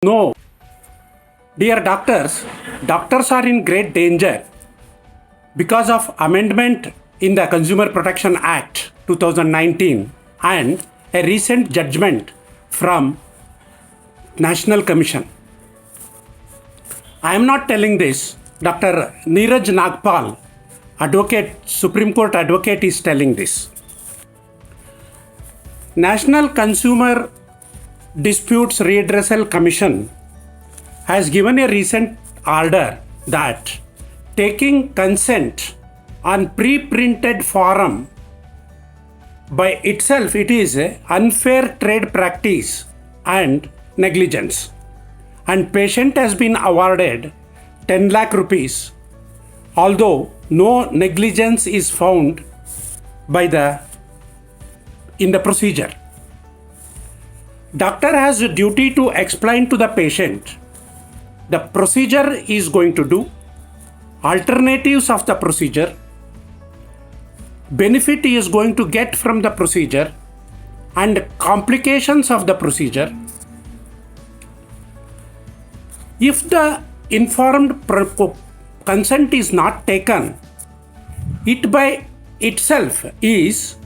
No, dear doctors, doctors are in great danger because of amendment in the Consumer Protection Act 2019 and a recent judgment from National Commission. I am not telling this. Dr. Neeraj Nagpal, advocate, Supreme Court advocate, is telling this. National Consumer Disputes Redressal Commission has given a recent order that taking consent on pre-printed form by itself it is a unfair trade practice and negligence, and patient has been awarded 10 lakh rupees although no negligence is found in the procedure. Doctor has a duty to explain to the patient the procedure is going to do, alternatives of the procedure, benefit he is going to get from the procedure, and complications of the procedure. If the informed consent is not taken, it by itself is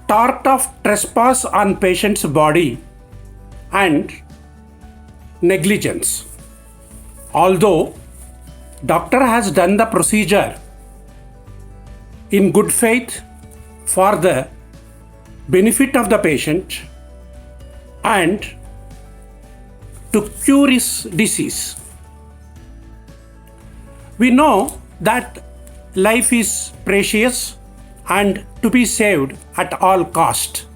tort of trespass on patient's body and negligence. Although doctor has done the procedure in good faith for the benefit of the patient and to cure his disease. We know that life is precious and to be saved at all cost.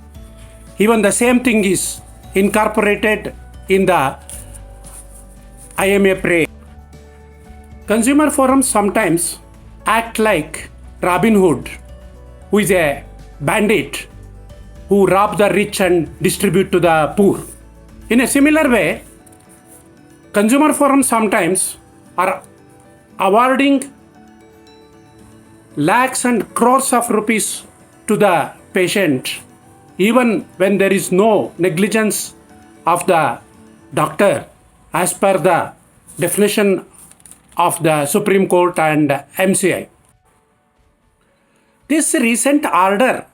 Even the same thing is incorporated in the IMA prayer. Consumer forums sometimes act like Robin Hood, who is a bandit who rob the rich and distribute to the poor. In a similar way, consumer forums sometimes are awarding lakhs and crores of rupees to the patient even when there is no negligence of the doctor as per the definition of the Supreme Court and MCI. This recent order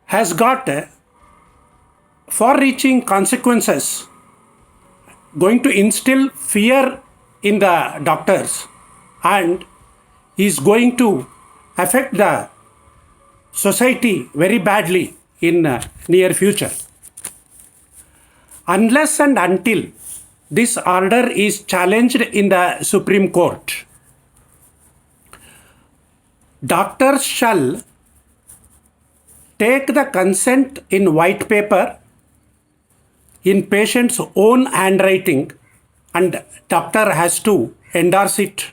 has got far-reaching consequences, going to instill fear in the doctors and is going to affect the society very badly in near future. Unless and until this order is challenged in the Supreme Court, doctors shall take the consent in white paper in patient's own handwriting and doctor has to endorse it